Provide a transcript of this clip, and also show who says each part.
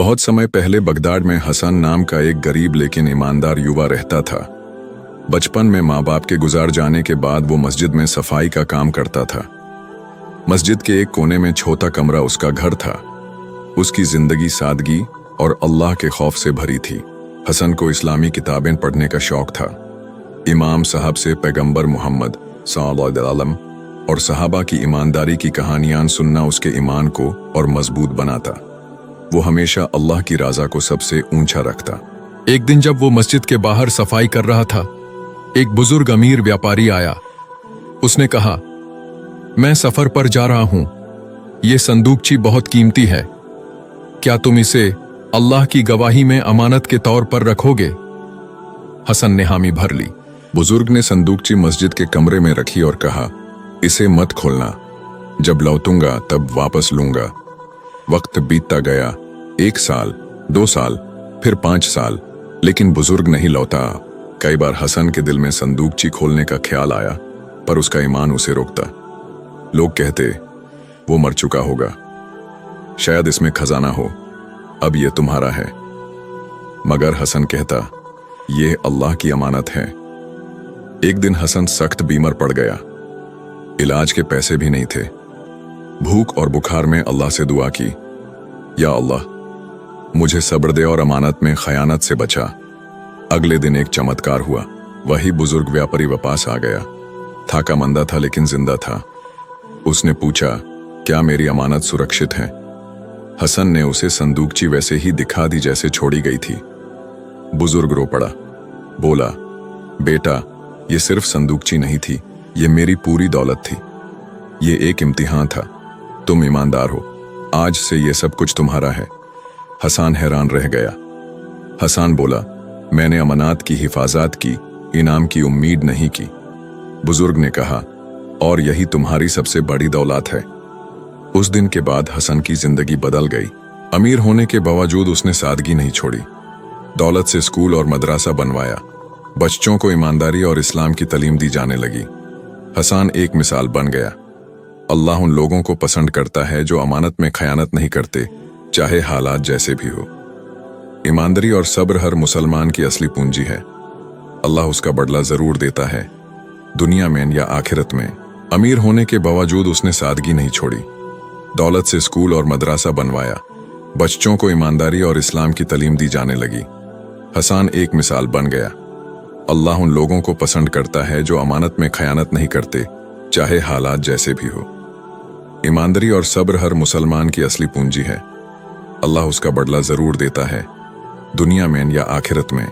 Speaker 1: बहुत समय पहले बगदाद में हसन नाम का एक गरीब लेकिन ईमानदार युवा रहता था। बचपन में माँ बाप के गुजार जाने के बाद वो मस्जिद में सफाई का काम करता था। मस्जिद के एक कोने में छोटा कमरा उसका घर था। उसकी जिंदगी सादगी और अल्लाह के खौफ से भरी थी। हसन को इस्लामी किताबें पढ़ने का शौक था। इमाम साहब से पैगंबर मोहम्मद सल्लल्लाहु अलैहि वसल्लम और सहाबा की ईमानदारी की कहानियां सुनना उसके ईमान को और मजबूत बनाता। वो हमेशा अल्लाह की रज़ा को सबसे ऊंचा रखता।
Speaker 2: एक दिन जब वो मस्जिद के बाहर सफाई कर रहा था, एक बुजुर्ग अमीर व्यापारी आया। उसने कहा, मैं सफर पर जा रहा हूं, ये संदूकची बहुत कीमती है, क्या तुम इसे अल्लाह की गवाही में अमानत के तौर पर रखोगे? हसन ने हामी भर ली।
Speaker 1: बुजुर्ग ने संदूकची मस्जिद के कमरे में रखी और कहा, इसे मत खोलना, जब लौटूंगा तब वापस लूंगा। वक्त बीतता गया, 1 साल, 2 साल, फिर 5 साल, लेकिन बुजुर्ग नहीं लौटा। कई बार हसन के दिल में संदूकची खोलने का ख्याल आया, पर उसका ईमान उसे रोकता। लोग कहते, वो मर चुका होगा, शायद इसमें खजाना हो, अब ये तुम्हारा है। मगर हसन कहता, ये अल्लाह की अमानत है। एक दिन हसन सख्त बीमार पड़ गया। इलाज के पैसे भी नहीं थे। भूख और बुखार में अल्लाह से दुआ की, या अल्लाह, मुझे सब्र दे और अमानत में खयानत से बचा। अगले दिन एक चमत्कार हुआ। वही बुजुर्ग व्यापारी वापस आ गया। थाका मंदा था लेकिन जिंदा था। उसने पूछा, क्या मेरी अमानत सुरक्षित है? हसन ने उसे संदूकची वैसे ही दिखा दी जैसे छोड़ी गई थी। बुजुर्ग रो पड़ा, बोला, बेटा, ये सिर्फ संदूकची नहीं थी, ये मेरी पूरी दौलत थी। ये एक इम्तिहान था, तुम ईमानदार हो, आज से ये सब कुछ तुम्हारा है। हसन हैरान रह गया। हसन बोला, मैंने अमानत की हिफाजत की, इनाम की उम्मीद नहीं की। बुजुर्ग ने कहा, और यही तुम्हारी सबसे बड़ी दौलत है। उस दिन के बाद हसन की जिंदगी बदल गई। अमीर होने के बावजूद उसने सादगी नहीं छोड़ी। दौलत से स्कूल और मदरसा बनवाया। बच्चों को ईमानदारी और इस्लाम की तालीम दी जाने लगी। हसन एक मिसाल बन गया। अल्लाह उन लोगों को पसंद करता है जो अमानत में खयानत नहीं करते, चाहे हालात जैसे भी हो। ईमानदारी और सब्र हर मुसलमान की असली पूंजी है। अल्लाह उसका बदला जरूर देता है, दुनिया में या आखिरत में। अमीर होने के बावजूद उसने सादगी नहीं छोड़ी। दौलत से स्कूल और मदरसा बनवाया। बच्चों को ईमानदारी और इस्लाम की तालीम दी जाने लगी। हसन एक मिसाल बन गया। अल्लाह उन लोगों को पसंद करता है जो अमानत में खयानत नहीं करते, चाहे हालात जैसे भी हो। ईमानदारी और सब्र हर मुसलमान की असली पूंजी है। अल्लाह उसका बदला जरूर देता है, दुनिया में या आखिरत में।